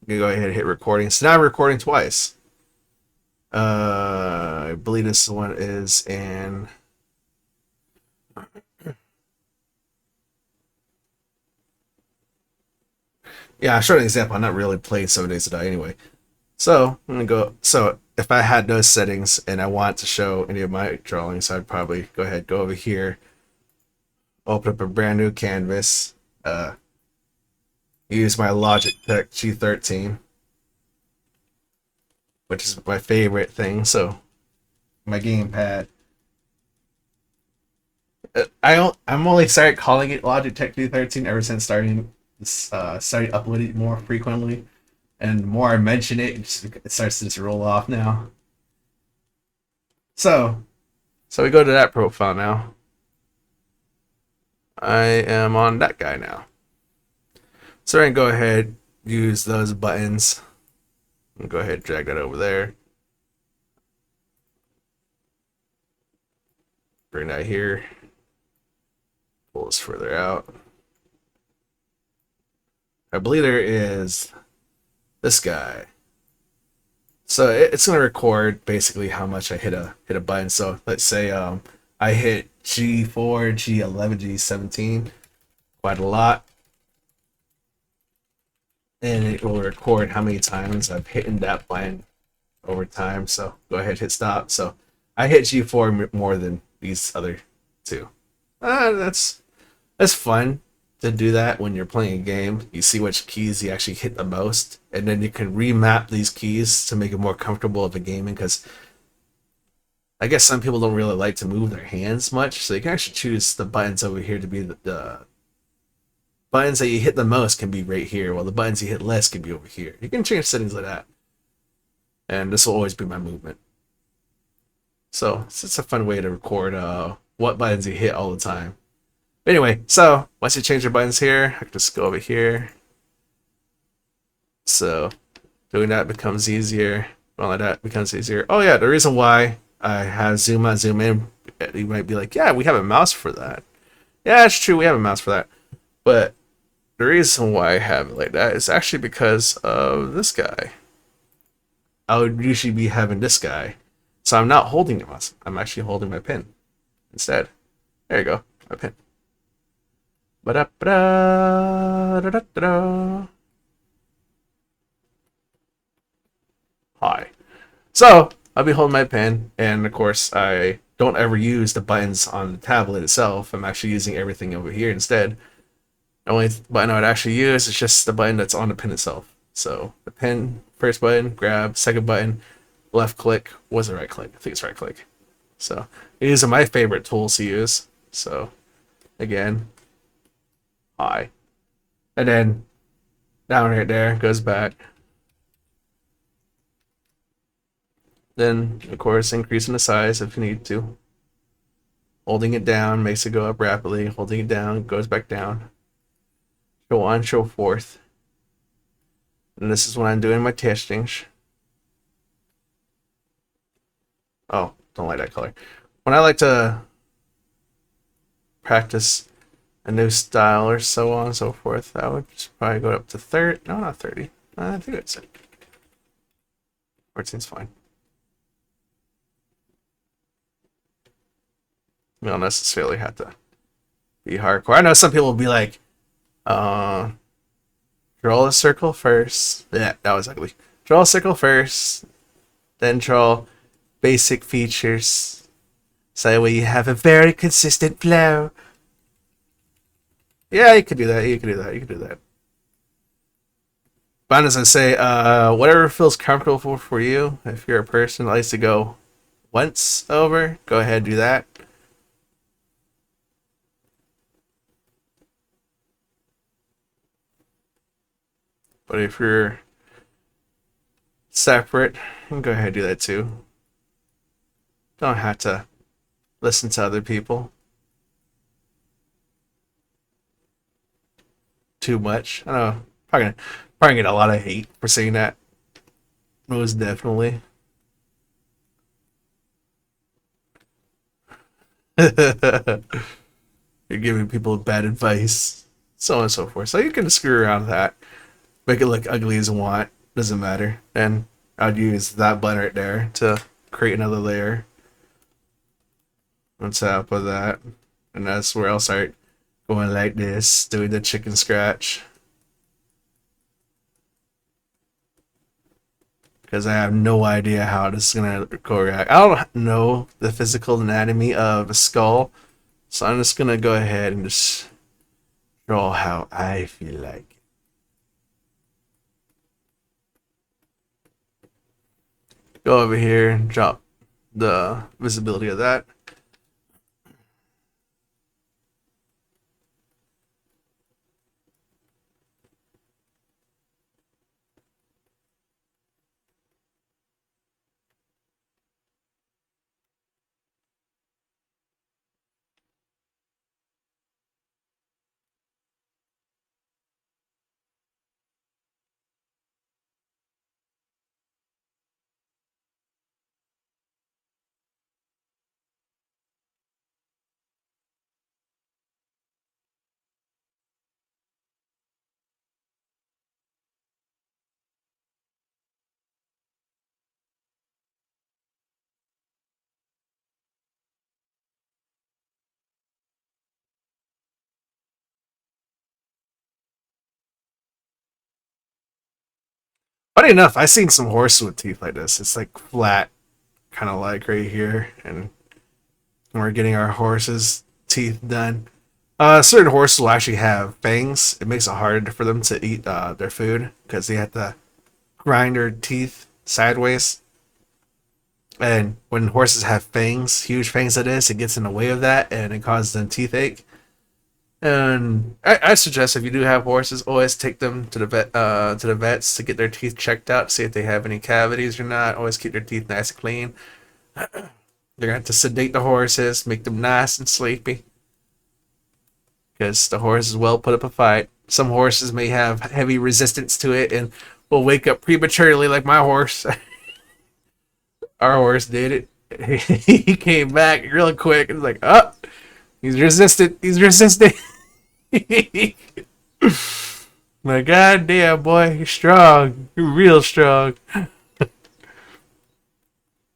gonna go ahead and hit recording. So now I'm recording twice. I believe this one is in. Yeah, I showed an example. I'm not really playing 7 Days to Die anyway. So I'm gonna go. So if I had those settings and I want to show any of my drawings, I'd probably go over here, open up a brand new canvas, use my Logitech G13, which is my favorite thing. So my gamepad. I'm only started calling it Logitech G13 ever since started uploading it more frequently, and the more I mention it, it starts to just roll off now. So, so we go to that profile now. I am on that guy now. So I can go ahead, use those buttons, and go ahead and drag that over there. Bring that here. Pull this further out. I believe there is this guy. So it's going to record basically how much I hit a button. So let's say I hit G4, G11, G17 quite a lot, and it will record how many times I've hit that button over time. So go ahead, hit stop. So I hit G4 more than these other two. That's fun to do that when you're playing a game. You see which keys you actually hit the most, and then you can remap these keys to make it more comfortable of a gaming, because I guess some people don't really like to move their hands much, so you can actually choose the buttons over here to be the buttons that you hit the most can be right here, while the buttons you hit less can be over here. You can change settings like that, and this will always be my movement. So it's just a fun way to record what buttons you hit all the time. Anyway, so once you change your buttons here, I can just go over here. So doing that becomes easier. All of that becomes easier. Oh yeah, the reason why I have zoom out, zoom in, you might be like, yeah, we have a mouse for that. Yeah, it's true, we have a mouse for that. But the reason why I have it like that is actually because of this guy. I would usually be having this guy. So I'm not holding the mouse. I'm actually holding my pen instead. There you go, my pen. Ba-da-ba-da, hi. So I'll be holding my pen, and of course I don't ever use the buttons on the tablet itself. I'm actually using everything over here instead. The only button I would actually use is just the button that's on the pen itself. So the pen, first button, grab, second button, left click, was it right click? I think it's right click. So these are my favorite tools to use. So again, hi. And then down right there goes back. Then of course increasing the size if you need to. Holding it down makes it go up rapidly. Holding it down goes back down. Show on, show forth. And this is when I'm doing my testings. Oh, don't like that color. When I like to practice a new style or so on and so forth, I would just probably go up to 30. No, not 30. I think that's it. 14's fine. You don't necessarily have to be hardcore. I know some people will be like, draw a circle first. Yeah, that was ugly. Draw a circle first, then draw basic features. So that way you have a very consistent flow. Yeah, you could do that. You could do that. You could do that. But as I say, whatever feels comfortable for you. If you're a person that likes to go once over, go ahead and do that. But if you're separate, you can go ahead and do that too. Don't have to listen to other people too much. I don't know. Probably get a lot of hate for saying that. Most definitely. You're giving people bad advice, so on and so forth. So you can screw around with that, make it look ugly as you want. doesn't matter. And I'd use that blend right there to create another layer on top of that. And that's where I'll start going like this, doing the chicken scratch. Because I have no idea how this is gonna go react. I don't know the physical anatomy of a skull, so I'm just gonna go ahead and just draw how I feel like. Go over here and drop the visibility of that. Funny enough, I've seen some horses with teeth like this. It's like flat, kind of like right here, and we're getting our horses' teeth done. Certain horses will actually have fangs. It makes it hard for them to eat their food because they have to grind their teeth sideways. And when horses have fangs, huge fangs that is, it gets in the way of that and it causes them teeth ache. And I suggest if you do have horses, always take them to the vets to get their teeth checked out, see if they have any cavities or not. Always keep their teeth nice and clean. They're gonna have to sedate the horses, make them nice and sleepy, because the horses will put up a fight. Some horses may have heavy resistance to it and will wake up prematurely, like my horse. Our horse did it. He came back real quick and was like, "Oh, he's resistant. He's resistant." My goddamn boy, you're strong. You're real strong.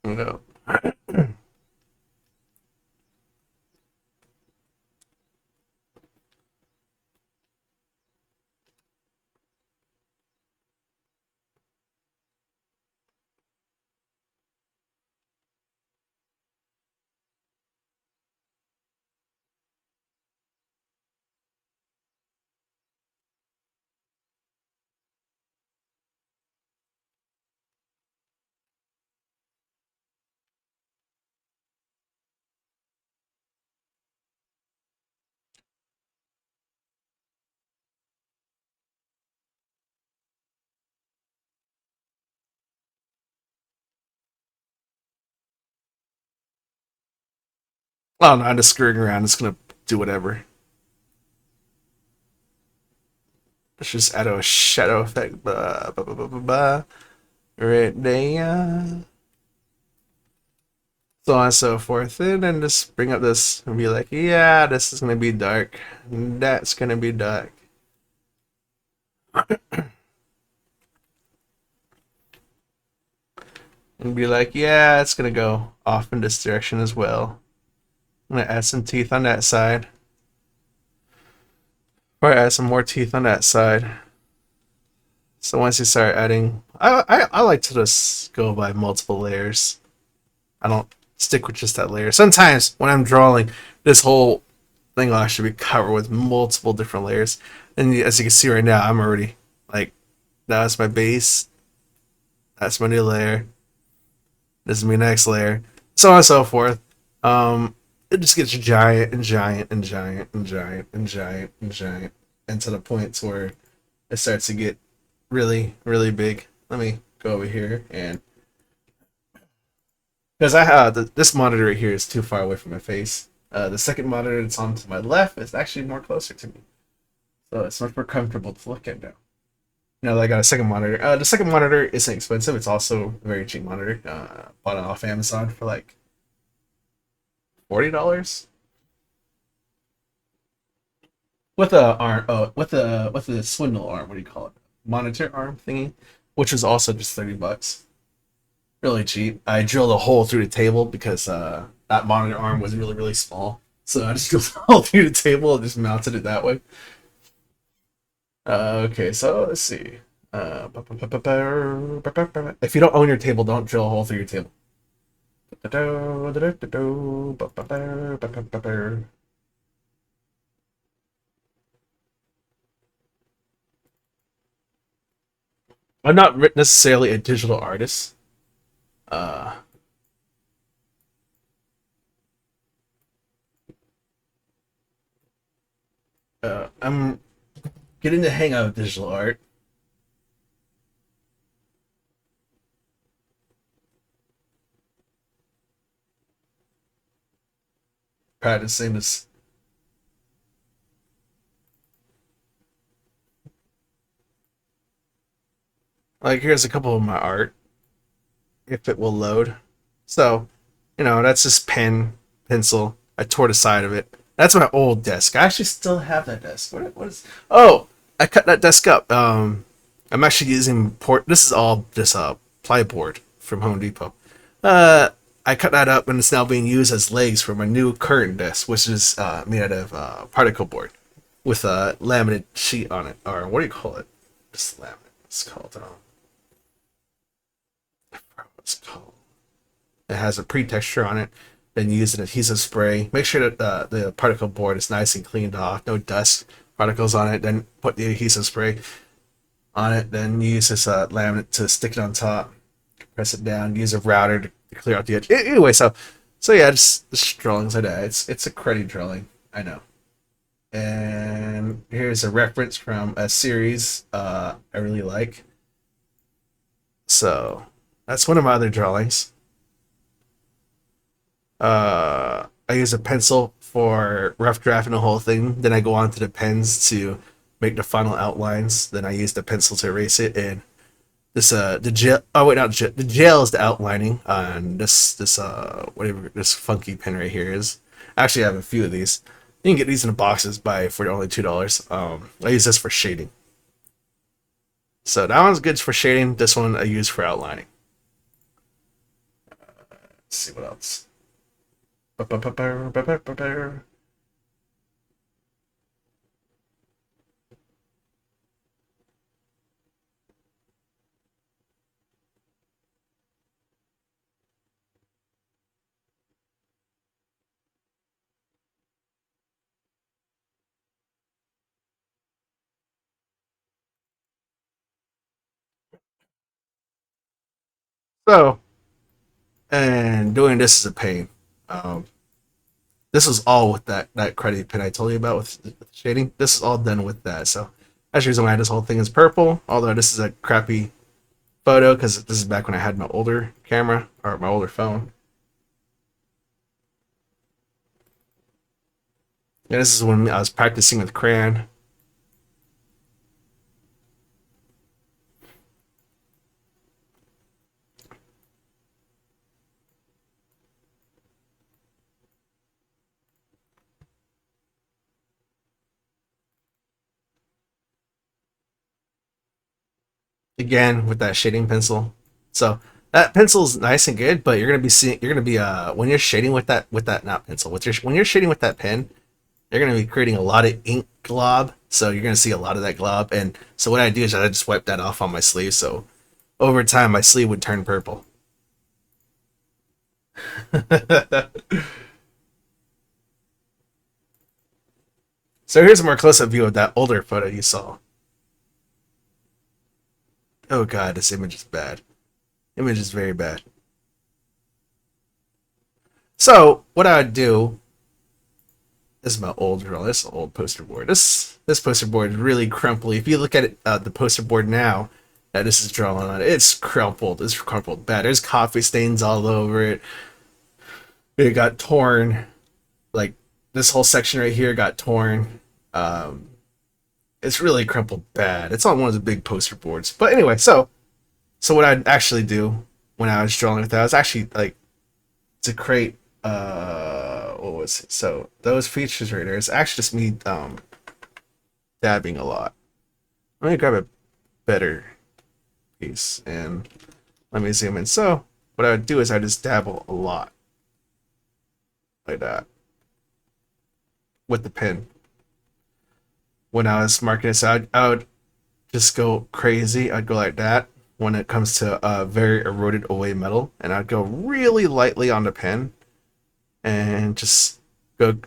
No. Oh no, I'm just screwing around. It's gonna do whatever. Let's just add a shadow effect. Right there. So on and so forth. And then just bring up this and be like, yeah, this is gonna be dark. That's gonna be dark. And be like, yeah, it's gonna go off in this direction as well. I'm gonna add some teeth on that side. Or add some more teeth on that side. So once you start adding, I like to just go by multiple layers. I don't stick with just that layer. Sometimes when I'm drawing, this whole thing will actually be covered with multiple different layers. And as you can see right now, I'm already like, that's my base. That's my new layer. This is my next layer. So on and so forth. It just gets giant and giant and giant and giant and giant and giant, and to the points where it starts to get really, really big. Let me go over here and because I have this monitor right here is too far away from my face. The second monitor that's on to my left is actually more closer to me, so it's much more comfortable to look at now. Now that I got a second monitor, the second monitor isn't expensive. It's also a very cheap monitor. Bought it off Amazon for like $40 with a arm. Oh, with a swindle arm. What do you call it? Monitor arm thingy. which was also just $30. Really cheap. I drilled a hole through the table because that monitor arm was really, really small. So I just drilled a hole through the table and just mounted it that way. Okay, so let's see. If you don't own your table, don't drill a hole through your table. I'm not necessarily a digital artist. Uh, I'm getting the hang of digital art. Practicing this. Like, here's a couple of my art, if it will load. So, that's just pen, pencil. I tore the side of it. That's my old desk. I actually still have that desk. What is? Oh, I cut that desk up. I'm actually using port. This is all just plyboard from Home Depot. I cut that up and it's now being used as legs for my new curtain desk, which is made out of particle board with a laminate sheet on it, or what do you call it? Just laminate. It's called. What's it called? It has a pre-texture on it. Then you use an adhesive spray. Make sure that the particle board is nice and cleaned off, no dust particles on it. Then put the adhesive spray on it. Then use this laminate to stick it on top. Press it down. Use a router to clear out the edge. Anyway, so yeah, just drawings like that. It's a cruddy drawing, I know. And here's a reference from a series I really like. So that's one of my other drawings. I use a pencil for rough drafting the whole thing. Then I go on to the pens to make the final outlines. Then I use the pencil to erase it. And this the gel. Oh wait, not gel. The gel is the outlining. And this whatever this funky pen right here is. Actually, I have a few of these. You can get these in the boxes for only $2. I use this for shading. So that one's good for shading. This one I use for outlining. Let's see what else. So, and doing this is a pain. Um, this was all with that credit pen I told you about with the shading. This is all done with that. So that's the reason why this whole thing is purple. Although this is a crappy photo because this is back when I had my older camera or my older phone. And this is when I was practicing with crayon. Again with that shading pencil. So that pencil is nice and good, but you're gonna be when you're shading with that not pencil with your when you're shading with that pen, you're gonna be creating a lot of ink glob. So you're gonna see a lot of that glob. And so what I do is I just wipe that off on my sleeve. So over time my sleeve would turn purple. So here's a more close-up view of that older photo you saw. Oh god, this image is bad. Image is very bad. So what I would do, this is my old drawing. This is an old poster board. This poster board is really crumply. If you look at it, the poster board now that this is drawn on, it's crumpled. It's crumpled bad. There's coffee stains all over it. It got torn. Like this whole section right here got torn. Um, it's really crumpled bad. It's on one of the big poster boards. But anyway, so what I'd actually do when I was drawing with that was actually like to create what was it? So those features right there. It's actually just me dabbing a lot. Let me grab a better piece. And let me zoom in. So what I would do is I just dabble a lot like that with the pen. When I was marking this out, I would just go crazy. I'd go like that when it comes to very eroded away metal, and I'd go really lightly on the pen and just go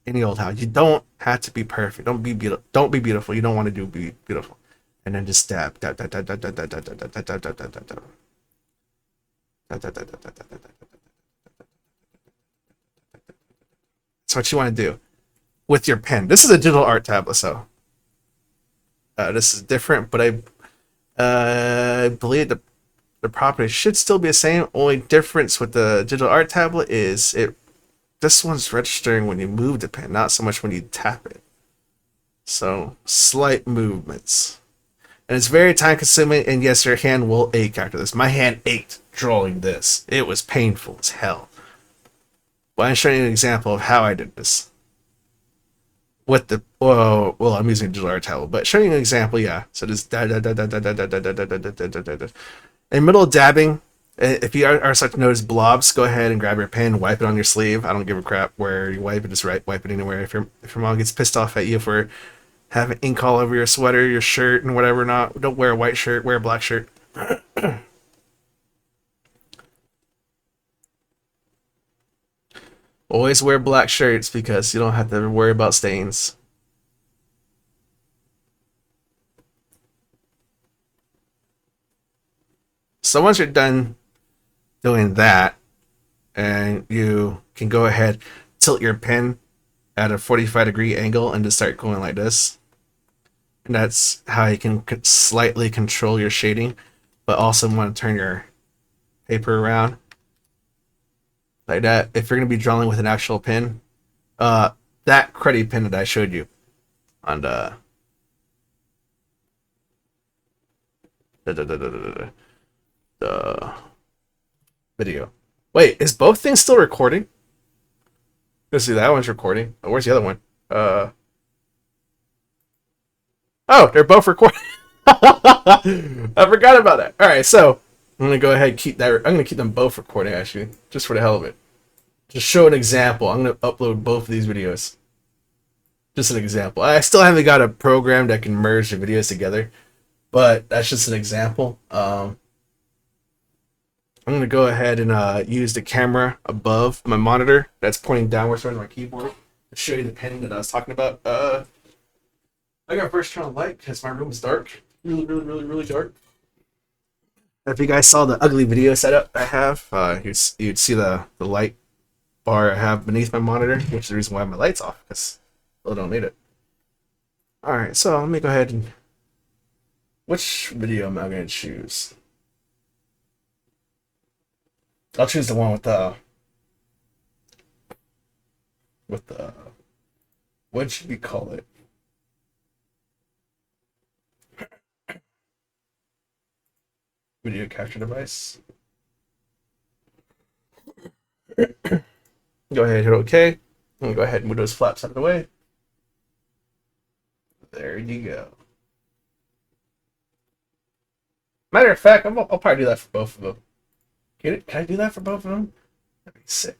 any old how. You don't have to be perfect. Don't be beautiful. Don't be beautiful. You don't want to be beautiful. And then just dab, dab, dab, dab, dab, dab, dab, dab, dab, dab, dab, dab, dab, dab, dab, dab. That's what you want to do with your pen. This is a digital art tablet, so this is different, but I believe the property should still be the same. Only difference with the digital art tablet is this one's registering when you move the pen, not so much when you tap it. So slight movements. And it's very time consuming, and yes, your hand will ache after this. My hand ached drawing this. It was painful as hell. But I'm showing you an example of how I did this. With the well, I'm using a digital art tablet, but showing you an example, yeah. So just da da da da da da da da da da da da da da da. In the middle of dabbing, if you are starting to notice blobs, go ahead and grab your pen, wipe it on your sleeve. I don't give a crap where you wipe it, just wipe it anywhere. If your mom gets pissed off at you for having ink all over your sweater, your shirt, and whatever, don't wear a white shirt, wear a black shirt. Always wear black shirts because you don't have to worry about stains. So once you're done doing that, and you can go ahead, tilt your pen at a 45-degree angle and just start going like this. And that's how you can slightly control your shading, but also want to turn your paper around like that. If you're going to be drawing with an actual pen, that cruddy pen that I showed you on the video. Wait, is both things still recording? Let's see, that one's recording. Oh, where's the other one? Oh, they're both recording. I forgot about that. All right, so I'm gonna go ahead and keep that. I'm gonna keep them both recording actually, just for the hell of it. Just show an example. I'm gonna upload both of these videos. Just an example. I still haven't got a program that can merge the videos together, but that's just an example. I'm gonna go ahead and use the camera above my monitor that's pointing downwards on my keyboard to show you the pen that I was talking about. I got first turn on light because my room is dark. Really dark. If you guys saw the ugly video setup I have, you'd see the light bar I have beneath my monitor, which is the reason why my light's off, because I don't need it. Alright, so let me go ahead and... Which video am I going to choose? I'll choose the one with the... What should we call it? Video capture device. Go ahead and hit OK. And go ahead and move those flaps out of the way. There you go. Matter of fact, I'll probably do that for both of them. Can I do that for both of them? That'd be sick.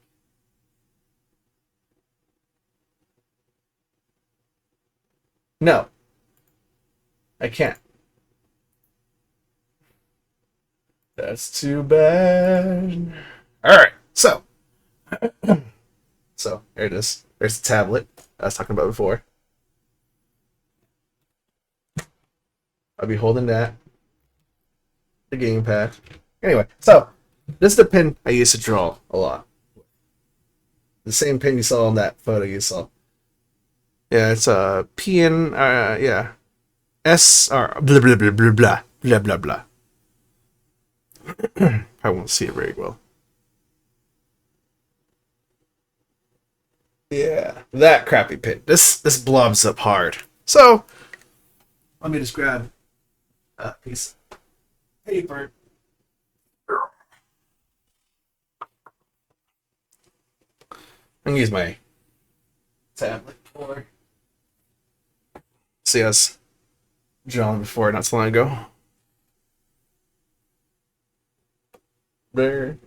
No. I can't. That's too bad. Alright, so. So, there it is. There's the tablet I was talking about before. I'll be holding that. The gamepad. Anyway, so, this is the pen I used to draw a lot. The same pen you saw in that photo you saw. Yeah, it's a PN, yeah. S, or blah, blah, blah, blah, blah, blah, blah, blah. I won't see it very well. Yeah, that crappy pen. This blobs up hard. So, let me just grab a piece of paper. I'm gonna use my tablet for... See us drawing before not so long ago. There.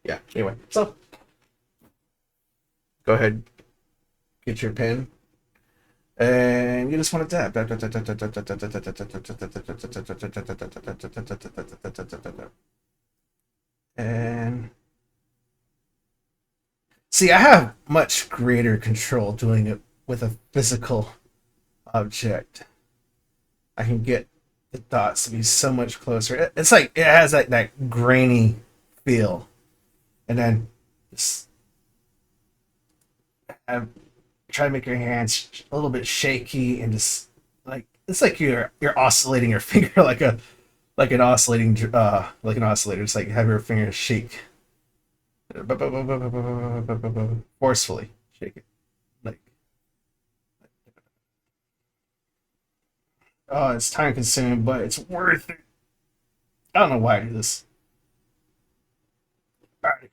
Yeah. Anyway, so go ahead, get your pen, and you just want to tap. And see, I have much greater control doing it with a physical object. I can get the dots to be so much closer. It's like it has that grainy feel, and then just have, try to make your hands a little bit shaky and just like it's like you're oscillating your finger like an oscillator. It's like have your fingers shake forcefully, shake it like oh, it's time consuming, but it's worth it. I don't know why I do this.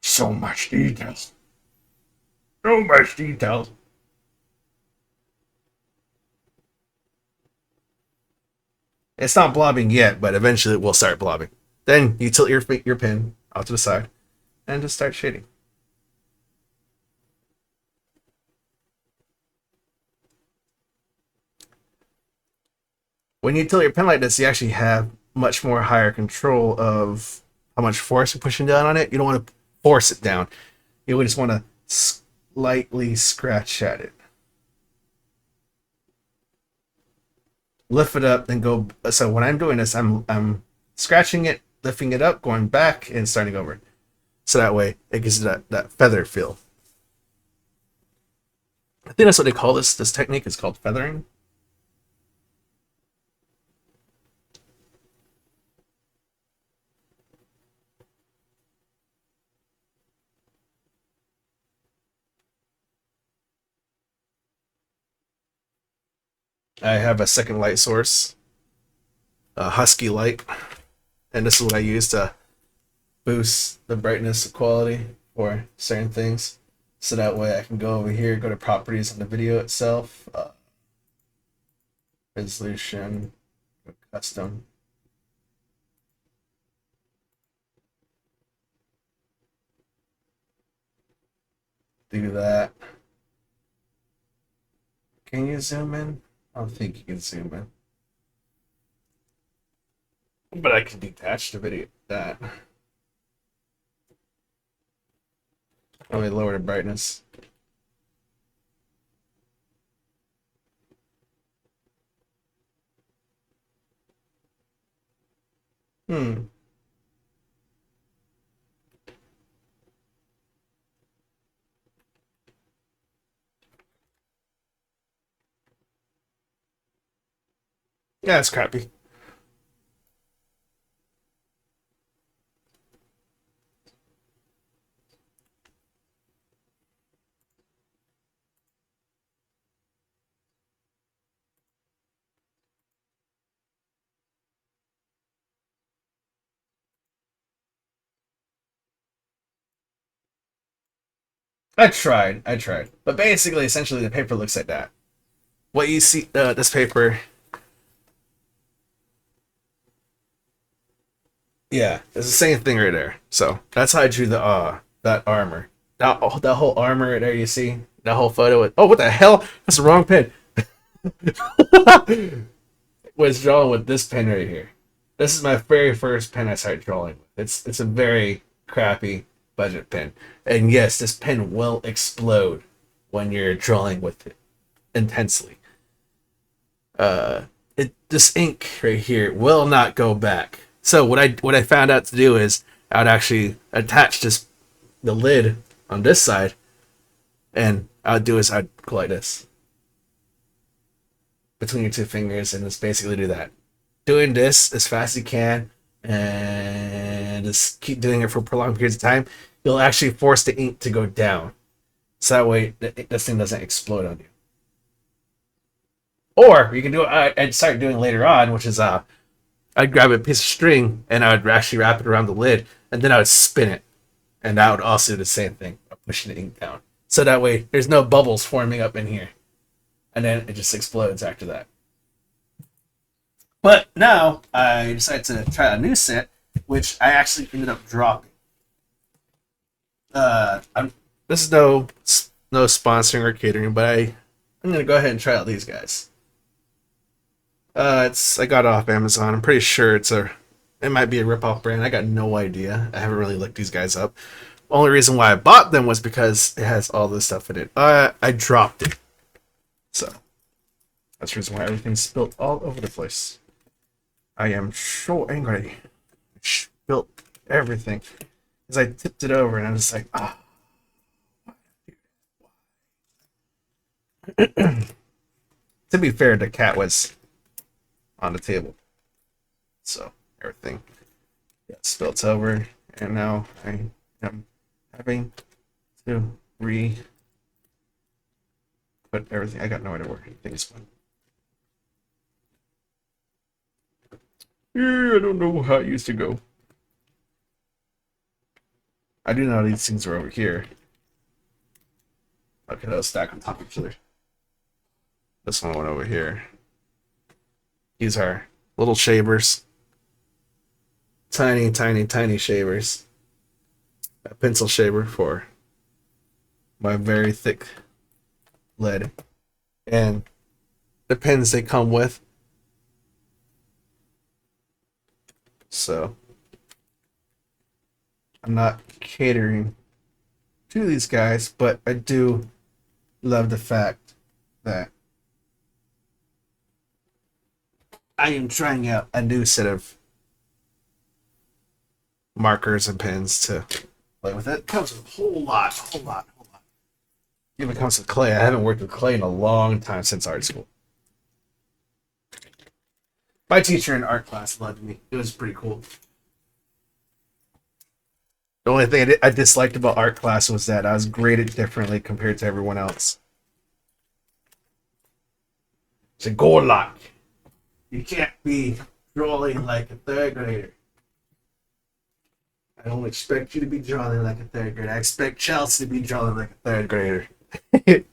So much detail. So much detail. It's not blobbing yet, but eventually it will start blobbing. Then you tilt your pen out to the side and just start shading. When you tilt your pen like this, you actually have much more higher control of how much force you're pushing down on it. You don't want to force it down. You just want to slightly scratch at it. Lift it up, then go. So when I'm doing this, I'm scratching it, lifting it up, going back, and starting over. So that way, it gives that feather feel. I think that's what they call this. This technique is called feathering. I have a second light source, a husky light, and this is what I use to boost the brightness quality for certain things. So that way I can go over here, go to properties on the video itself, resolution, custom. Do that. Can you zoom in? I don't think you can zoom in. But I can detach the video that. Let me lower the brightness. Hmm. Yeah, it's crappy. I tried. But basically, essentially, the paper looks like that. What you see, this paper, yeah, it's the same thing right there. So that's how I drew the that armor. That whole armor right there you see, that whole photo. Oh, what the hell? That's the wrong pen. Was drawn with this pen right here. This is my very first pen I started drawing with. It's a very crappy budget pen, and yes, this pen will explode when you're drawing with it intensely. This ink right here will not go back. So what I found out to do is I would actually attach the lid on this side, and I'd do is I'd go like this between your two fingers, and just basically do that. Doing this as fast as you can, and just keep doing it for prolonged periods of time. You'll actually force the ink to go down, so that way this thing doesn't explode on you. Or you can do what I'd start doing later on, which is I'd grab a piece of string and I would actually wrap it around the lid, and then I would spin it, and that would also do the same thing, pushing the ink down. So that way there's no bubbles forming up in here, and then it just explodes after that. But now I decided to try a new set, which I actually ended up dropping. This is no sponsoring or catering, but I'm gonna go ahead and try out these guys. I got it off Amazon. I'm pretty sure it might be a ripoff brand. I got no idea. I haven't really looked these guys up. The only reason why I bought them was because it has all this stuff in it. I dropped it, so that's the reason why everything's spilled all over the place. I am so angry. I spilled everything because I tipped it over and I'm just like, ah. To be fair, the cat was on the table, so everything got spilled over, and now I am having to put everything. I got no idea where things went. Yeah, I don't know how it used to go. I do know these things are over here. Okay, they'll stack on top of each other. This one went over here. These are little shavers. Tiny, tiny, tiny shavers. A pencil shaver for my very thick lead. And the pens they come with. So I'm not catering to these guys, but I do love the fact that I am trying out a new set of markers and pens to play with. It comes with a whole lot. Even comes with clay. I haven't worked with clay in a long time since art school. My teacher in art class loved me. It was pretty cool. The only thing I disliked about art class was that I was graded differently compared to everyone else. It's a goal lock. You can't be drawing like a third grader. I don't expect you to be drawing like a third grader. I expect Chelsea to be drawing like a third grader.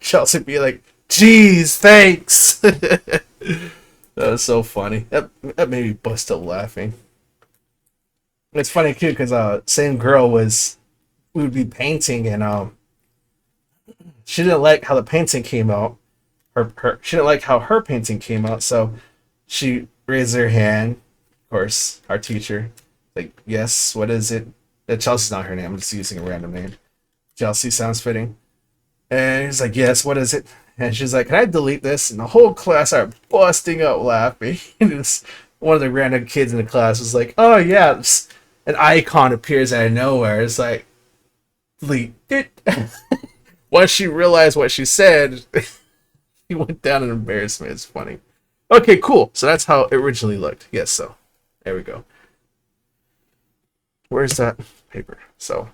Chelsea be like, geez, thanks. That was so funny. That made me bust up laughing. It's funny too because same girl we would be painting and she didn't like how the painting came out. She didn't like how her painting came out, so she raised her hand. Of course, our teacher, like, yes, what is it? Chelsea's not her name. I'm just using a random name. Chelsea sounds fitting. And he's like, yes, what is it? And she's like, can I delete this? And the whole class started busting up laughing. And one of the random kids in the class was like, oh yeah, an icon appears out of nowhere. It's like, delete it. Once she realized what she said, he went down in embarrassment. It's funny. Okay, cool. So that's how it originally looked. Yes, so there we go. Where's that paper? So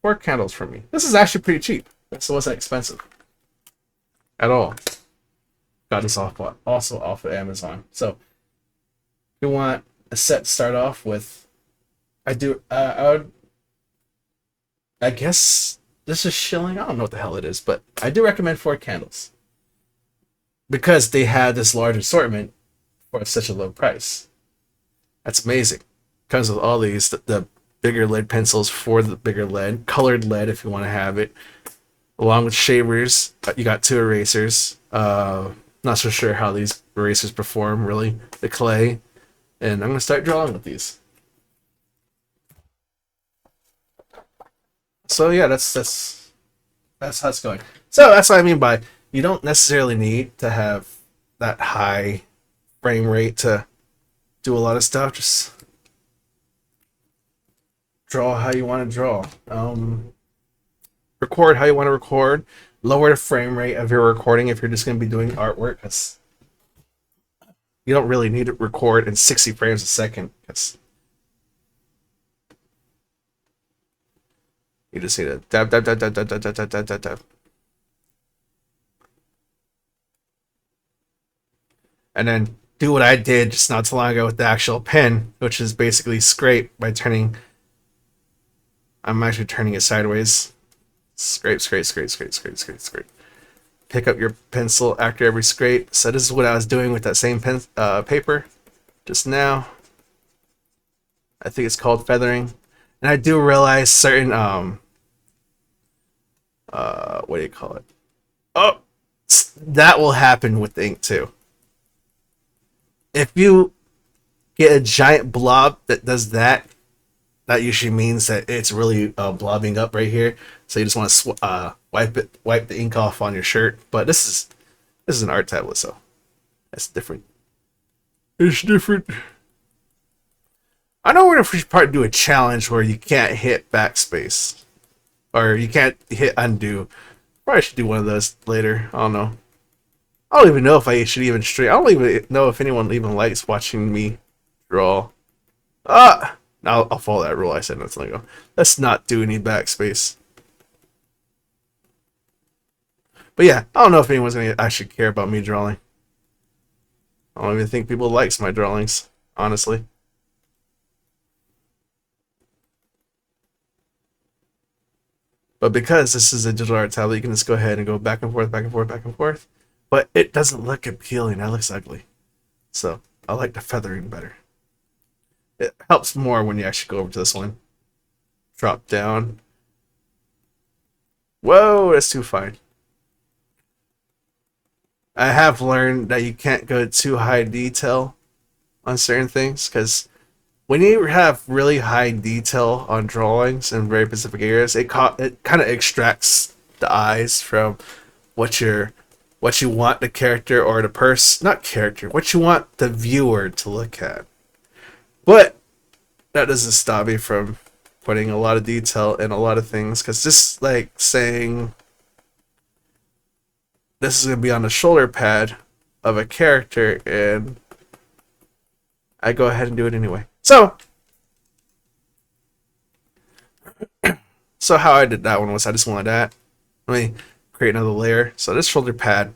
4 candles for me. This is actually pretty cheap. This wasn't expensive at all. Got this also off of Amazon. So if you want a set to start off with, I guess this is shilling. I don't know what the hell it is, but I do recommend 4 candles because they had this large assortment for such a low price. That's amazing. Comes with all these, the bigger lead pencils for the bigger lead, colored lead if you want to have it, along with shavers. You got 2 erasers. Not so sure how these erasers perform, really. The clay. And I'm going to start drawing with these. So yeah, that's how it's going. So that's what I mean by you don't necessarily need to have that high frame rate to do a lot of stuff. Just draw how you want to draw. Record how you want to record. Lower the frame rate of your recording if you're just going to be doing artwork. Because you don't really need to record in 60 frames a second. Because you just need to dab, dab, dab, dab, dab, dab, dab, dab, dab, dab. And then do what I did just not too long ago with the actual pen, which is basically scrape by turning. I'm actually turning it sideways. Scrape, scrape, scrape, scrape, scrape, scrape, scrape. Pick up your pencil after every scrape. So this is what I was doing with that same paper. just now. I think it's called feathering. And I do realize certain what do you call it? Oh, that will happen with ink too. If you get a giant blob that does that, that usually means that it's really blobbing up right here. So you just want to wipe the ink off on your shirt. But this is an art tablet, so that's different. It's different. I know we're gonna probably do a challenge where you can't hit backspace or you can't hit undo. Probably should do one of those later. I don't know. I don't even know if I should even stream. I don't even know if anyone even likes watching me draw. Ah! Now I'll follow that rule I said not so long ago. Let's not do any backspace. But yeah, I don't know if anyone's gonna actually care about me drawing. I don't even think people likes my drawings, honestly. But because this is a digital art tablet, you can just go ahead and go back and forth, back and forth, back and forth. But it doesn't look appealing. That looks ugly. So I like the feathering better. It helps more when you actually go over to this one. Drop down. Whoa, that's too fine. I have learned that you can't go too high detail on certain things because when you have really high detail on drawings in very specific areas, it kind of extracts the eyes from what you want the character or the person, not character, what you want the viewer to look at. But that doesn't stop me from putting a lot of detail in a lot of things because this is like saying this is going to be on the shoulder pad of a character and I go ahead and do it anyway. So how I did that one was I just wanted that. Let me create another layer. So this shoulder pad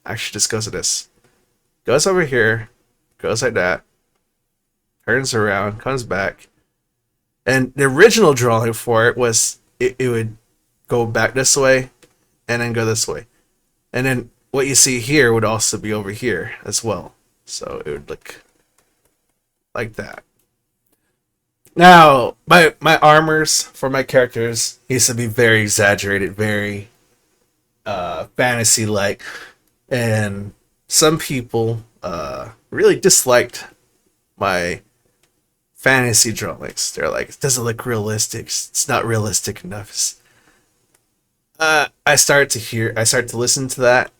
actually just goes to this. Goes over here, goes like that, turns around, comes back. And the original drawing for it was it would go back this way and then go this way. And then what you see here would also be over here as well. So it would look like that. Now, my armors for my characters used to be very exaggerated, very fantasy-like. And some people really disliked my fantasy drawings. They're like, it doesn't look realistic. It's not realistic enough. I started to listen to that.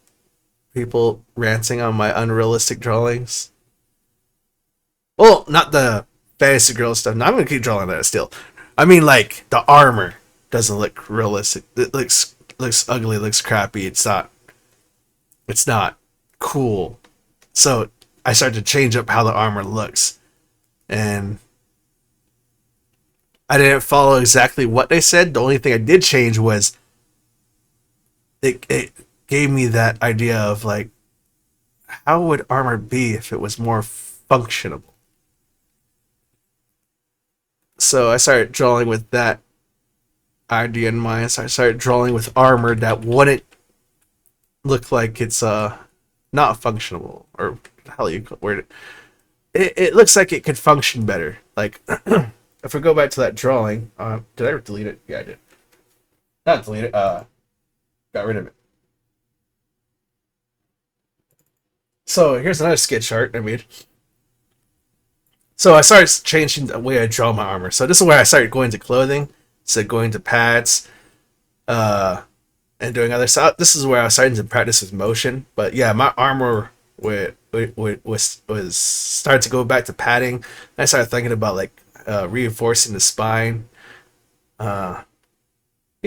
People ranting on my unrealistic drawings. Well, not the fantasy girl stuff. No, I'm gonna keep drawing that still. I mean, like the armor doesn't look realistic. It looks ugly. Looks crappy. It's not cool. So I started to change up how the armor looks, and I didn't follow exactly what they said. The only thing I did change was it gave me that idea of like, how would armor be if it was more functional? So I started drawing with that idea in mind. So I started drawing with armor that wouldn't look like it's not functional, or how you word it. It looks like it could function better. Like if we go back to that drawing, did I delete it? Yeah, I did. Not delete it. Got rid of it. So here's another sketch art I made. So I started changing the way I draw my armor. So this is where I started going to clothing, so going to pads, and doing other stuff. This is where I was starting to practice with motion. But yeah, my armor was started to go back to padding. And I started thinking about like reinforcing the spine. You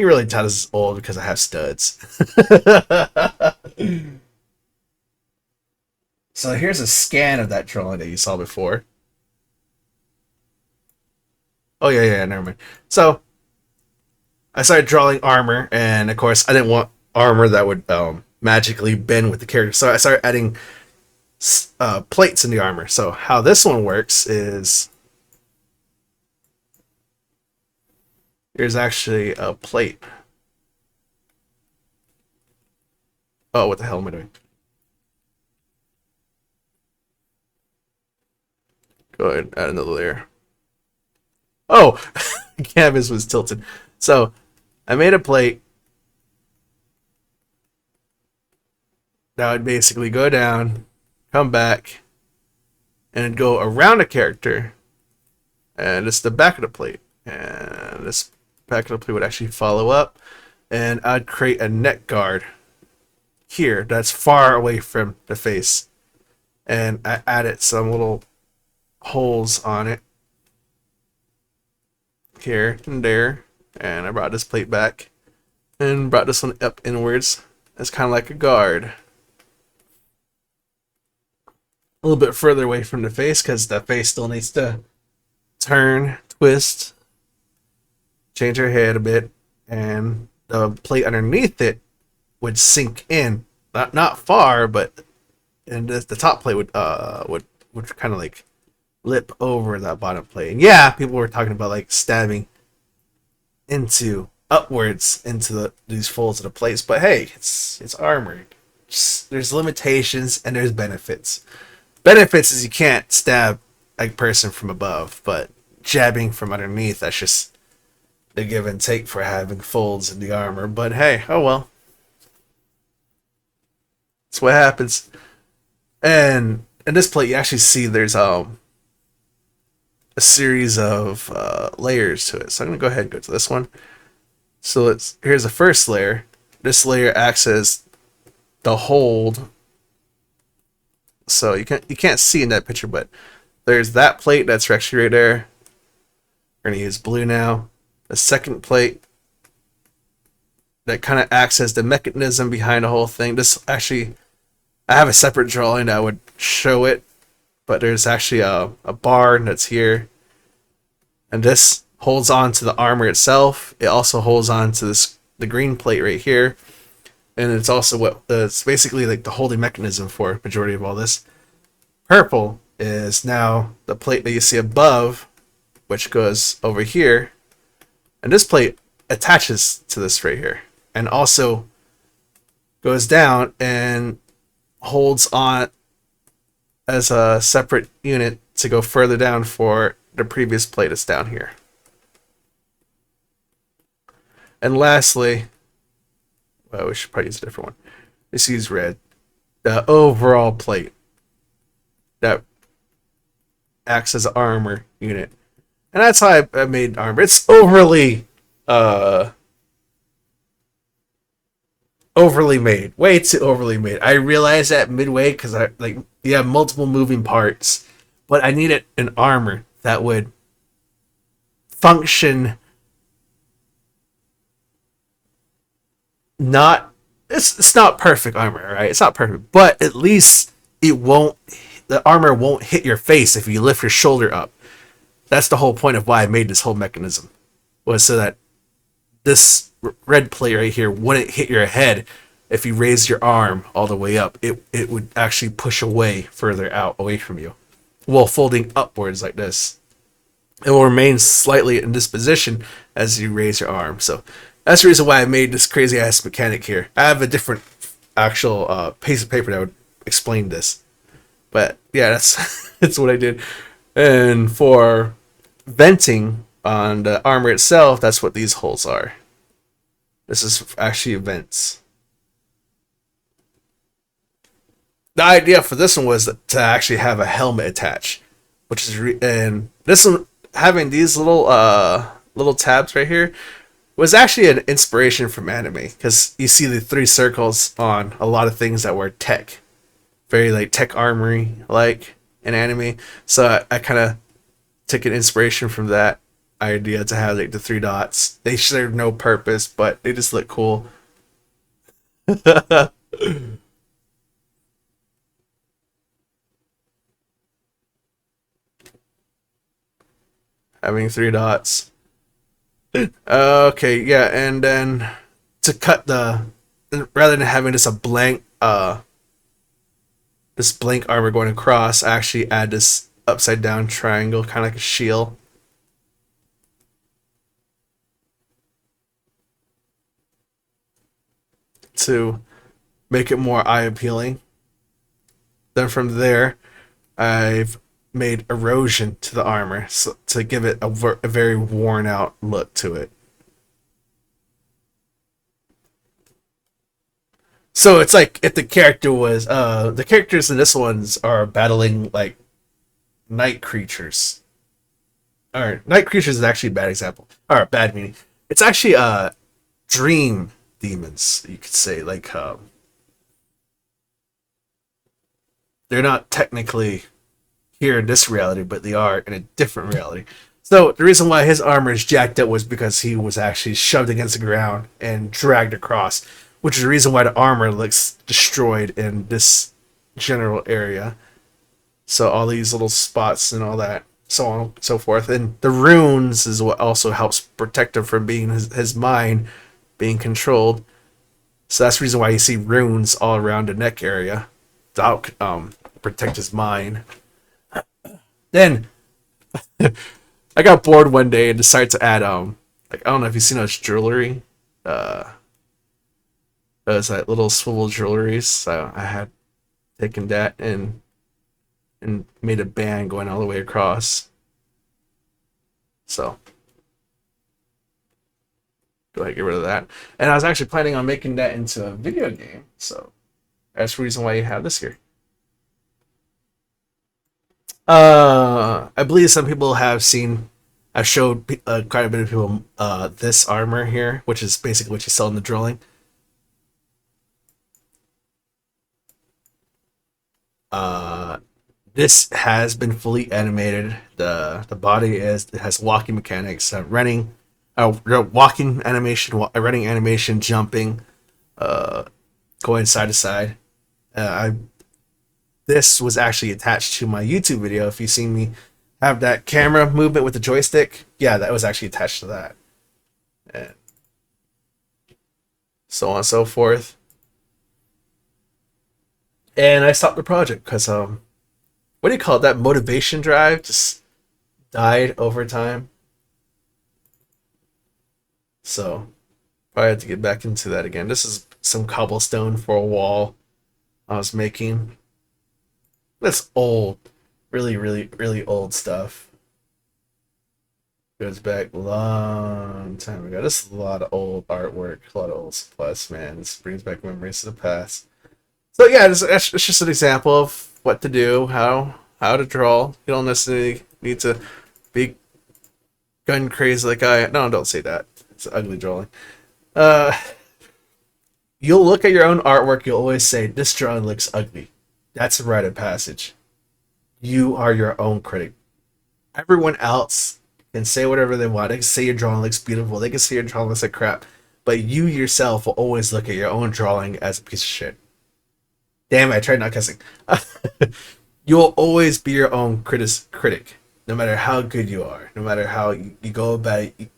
can really tell this is old because I have studs. So here's a scan of that drawing that you saw before. Oh yeah, never mind. So I started drawing armor, and of course I didn't want armor that would magically bend with the character. So I started adding plates in the armor. So how this one works is there's actually a plate. Oh, what the hell am I doing? Go ahead and add another layer. Oh, canvas was tilted. So I made a plate that would basically go down, come back, and go around a character. And it's the back of the plate. And this back of the plate would actually follow up. And I'd create a neck guard here that's far away from the face. And I added some little holes on it here and there. And I brought this plate back and brought this one up inwards. It's kind of like a guard. A little bit further away from the face because the face still needs to turn, twist, change her head a bit, and the plate underneath it would sink in, not far, but and the top plate would kind of like lip over that bottom plate. And yeah, people were talking about like stabbing into upwards into these folds of the plates, but hey, it's armored. There's limitations and there's benefits. Benefits is you can't stab a person from above, but jabbing from underneath, that's just the give and take for having folds in the armor. But hey, oh well. That's what happens. And in this plate, you actually see there's a series of layers to it. So I'm gonna go ahead and go to this one. So here's the first layer. This layer acts as the hold. So you can't see in that picture, but there's that plate that's actually right there. We're gonna use blue now. The second plate that kind of acts as the mechanism behind the whole thing. This actually, I have a separate drawing that would show it, but there's actually a bar that's here, and this holds on to the armor itself. It also holds on to the green plate right here, and it's also it's basically like the holding mechanism for majority of all this. Purple is now the plate that you see above, which goes over here, and this plate attaches to this right here, and also goes down and holds on as a separate unit to go further down for the previous plate that's down here. And lastly, well, we should probably use a different one. Let's use red. The overall plate that acts as an armor unit. And that's how I made armor. It's overly made. Way too overly made. I realized that midway because you have multiple moving parts, but I needed an armor that would function. It's not perfect armor, right? It's not perfect, but at least the armor won't hit your face if you lift your shoulder up. That's the whole point of why I made this whole mechanism, was so that this red plate right here wouldn't hit your head if you raise your arm all the way up. It would actually push away further out away from you, while folding upwards like this. It will remain slightly in this position as you raise your arm. So that's the reason why I made this crazy ass mechanic here. I have a different actual piece of paper that would explain this. But yeah, that's what I did. And for venting on the armor itself, that's what these holes are. This is actually vents. The idea for this one was to actually have a helmet attached, which is and this one having these little tabs right here was actually an inspiration from anime, because you see the 3 circles on a lot of things that were tech, very like tech armory like in anime. So I kind of took an inspiration from that idea to have like the 3 dots. They serve no purpose, but they just look cool. Having 3 dots. Okay, yeah, and then to cut rather than having just a blank this blank armor going across, I actually add this upside down triangle, kind of like a shield. To make it more eye appealing. Then from there, I've made erosion to the armor so, to give it a very worn out look to it. So it's like if the character was the characters in this ones are battling like night creatures. Or night creatures is actually a bad example. Or bad meaning. It's actually dream demons, you could say. Like they're not technically here in this reality, but they are in a different reality. So the reason why his armor is jacked up was because he was actually shoved against the ground and dragged across, which is the reason why the armor looks destroyed in this general area. So all these little spots and all that, so on and so forth. And the runes is what also helps protect him from being his mind being controlled. So that's the reason why you see runes all around the neck area to help protect his mind. Then I got bored one day and decided to add like I don't know if you've seen those jewelry. Uh those like little swivel jewelries. So I had taken that and made a band going all the way across. So go ahead, get rid of that. And I was actually planning on making that into a video game. So that's the reason why you have this here. I believe some people have seen. I've showed quite a bit of people this armor here, which is basically what you sell in the drilling. Uh, this has been fully animated. The body is it has walking mechanics, running, walking animation, running animation, jumping, uh, going side to side. I This was actually attached to my YouTube video. If you've seen me have that camera movement with the joystick, yeah, that was actually attached to that. And so on and so forth. And I stopped the project because what do you call it? That motivation drive just died over time. So probably have to get back into that again. This is some cobblestone for a wall I was making. That's old, really, really, really old stuff. Goes back a long time ago. This is a lot of old artwork, a lot of old supplies, man. This brings back memories of the past. So yeah, it's just an example of what to do, how to draw. You don't necessarily need to be gun crazy like I. No, don't say that. It's an ugly drawing. Uh, you'll look at your own artwork. You'll always say this drawing looks ugly. That's a rite of passage. You are your own critic. Everyone else can say whatever they want. They can say your drawing looks beautiful. They can say your drawing looks like crap. But you yourself will always look at your own drawing as a piece of shit. Damn it, I tried not cussing. You'll always be your own critic, no matter how good you are, no matter how you go about it,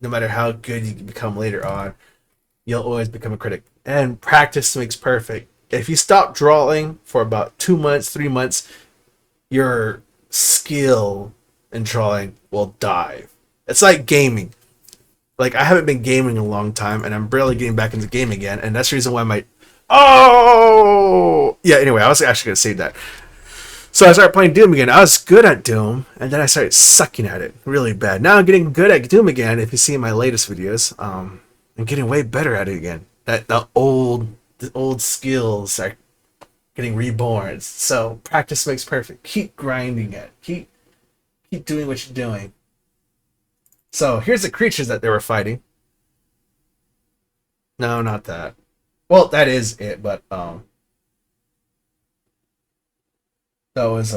no matter how good you become later on. You'll always become a critic. And practice makes perfect. If you stop drawing for about 2 months, 3 months, your skill in drawing will dive. It's like gaming. Like I haven't been gaming in a long time, and I'm barely getting back into gaming again, and that's the reason why my yeah. Anyway, I was actually gonna say that. So I started playing Doom again. I was good at Doom, and then I started sucking at it really bad. Now I'm getting good at Doom again. If you see my latest videos, I'm getting way better at it again. That the old skills are getting reborn. So practice makes perfect. Keep grinding it. Keep doing what you're doing. So here's the creatures that they were fighting. No, not that. Well, that is it, but that was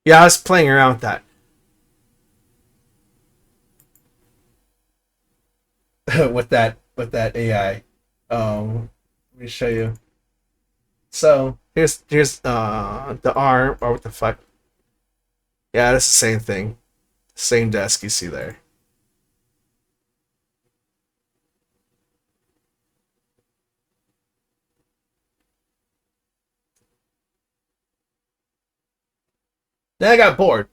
yeah, I was playing around with that with that AI. Let me show you. So here's the arm or what the fuck. Yeah, that's the same thing. Same desk you see there. Then I got bored.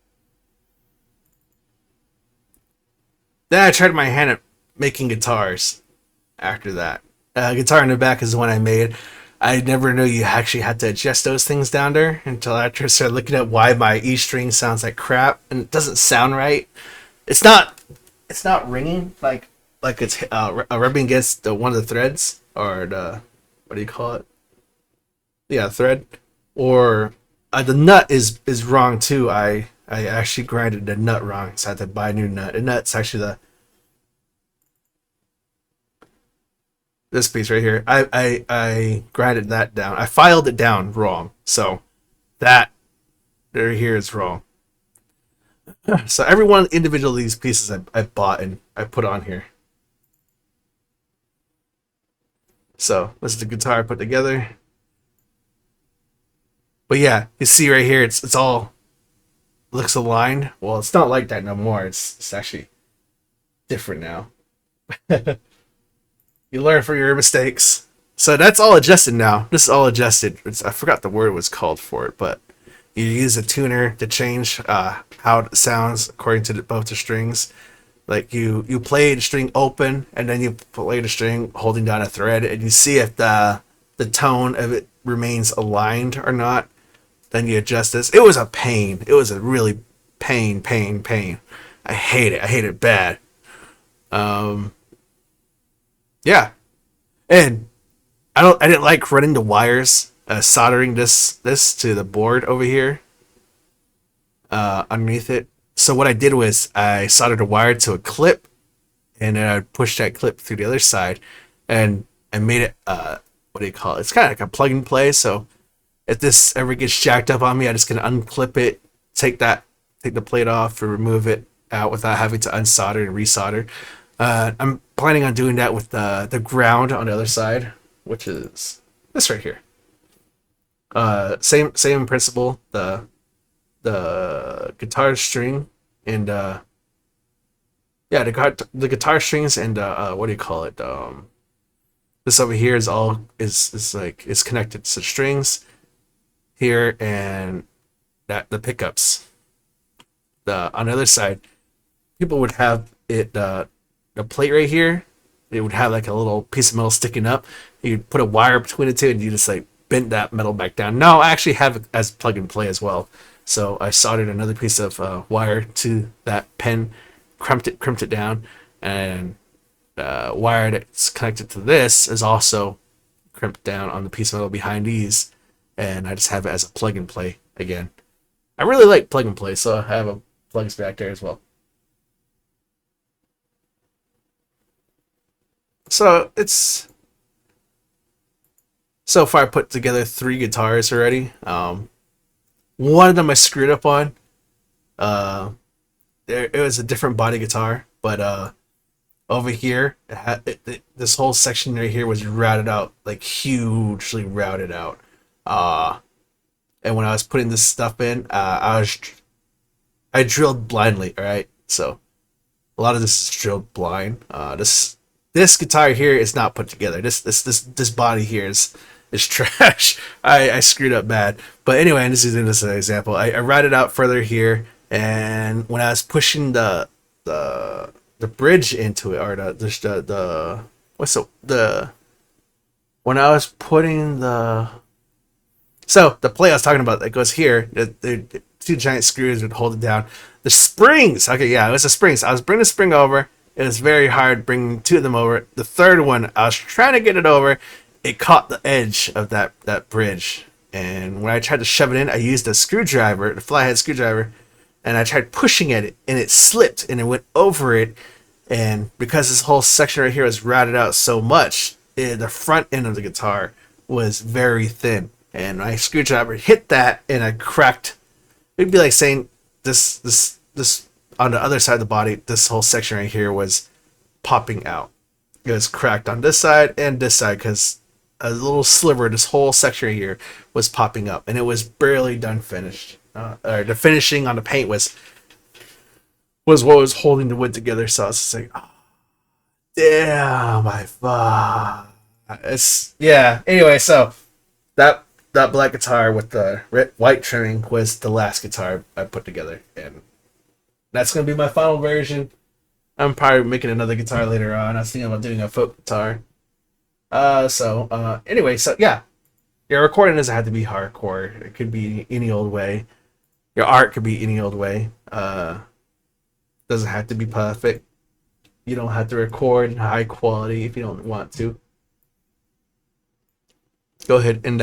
Then I tried my hand at making guitars after that. Guitar in the Back is the one I made. I never knew you actually had to adjust those things down there until after I started looking at why my E string sounds like crap and it doesn't sound right. It's not ringing like it's rubbing against one of the threads or the what do you call it? Yeah, thread. Or the nut is wrong too. I actually grinded the nut wrong, so I had to buy a new nut. The nut's actually this piece right here. I grinded that down. I filed it down wrong, so that right here is wrong. So every one individual of these pieces I bought and I put on here. So this is the guitar I put together. But yeah, you see right here, it's all looks aligned. Well, it's not like that no more. It's actually different now. You learn from your mistakes. So that's all adjusted now. This is all adjusted. I forgot the word was called for it, but you use a tuner to change how it sounds according to both the strings. Like you play the string open, and then you play the string holding down a thread, and you see if the tone of it remains aligned or not. Then you adjust this. It was a pain. It was a really pain. I hate it. I hate it bad. Yeah, and I didn't like running the wires, soldering this to the board over here, underneath it. So what I did was I soldered a wire to a clip, and then I pushed that clip through the other side, and I made it what do you call it? It's kind of like a plug and play. So if this ever gets jacked up on me, I just can unclip it, take the plate off, or remove it out without having to unsolder and resolder. I'm planning on doing that with the ground on the other side, which is this right here. Same principle. The guitar string and yeah, the guitar strings and what do you call it? This over here is all is like it's connected to strings here and that the pickups. On the other side, people would have it the plate right here. It would have like a little piece of metal sticking up. You'd put a wire between the two, and you just like bend that metal back down. No, I actually have it as plug and play as well. So I soldered another piece of wire to that pen, crimped it down, and wire that's connected to this is also crimped down on the piece of metal behind these, and I just have it as a plug and play again. I really like plug and play, so I have a plugs back there as well. So it's so far I put together 3 guitars already. One of them I screwed up on. It was a different body guitar, but over here this whole section right here was routed out, like hugely routed out. And when I was putting this stuff in, I drilled blindly. All right, so a lot of this is drilled blind. This guitar here is not put together. This body here is trash. I screwed up bad. But anyway, I'm just using this as an example. I routed out further here, and when I was pushing the bridge into it, or the what's the when I was putting the plate I was talking about that goes here, the 2 giant screws would hold it down. The springs, okay, yeah, it was the springs. I was bringing the spring over. It was very hard bringing 2 of them over. The third one, I was trying to get it over. It caught the edge of that bridge. And when I tried to shove it in, I used a screwdriver, the flathead screwdriver, and I tried pushing at it, and it slipped, and it went over it. And because this whole section right here was routed out so much, the front end of the guitar was very thin. And my screwdriver hit that, and I cracked. It'd be like saying this on the other side of the body, this whole section right here was popping out. It was cracked on this side and this side because a little sliver, this whole section right here was popping up, and it was barely done finished. Or the finishing on the paint was what was holding the wood together. So I was just like, oh, damn, my fuck. It's yeah. Anyway, so that black guitar with the white trimming was the last guitar I put together, and that's gonna be my final version. I'm probably making another guitar later on. I was thinking about doing a folk guitar. Anyway, so yeah, your recording doesn't have to be hardcore. It could be any old way. Your art could be any old way. Doesn't have to be perfect. You don't have to record in high quality if you don't want to. Go ahead and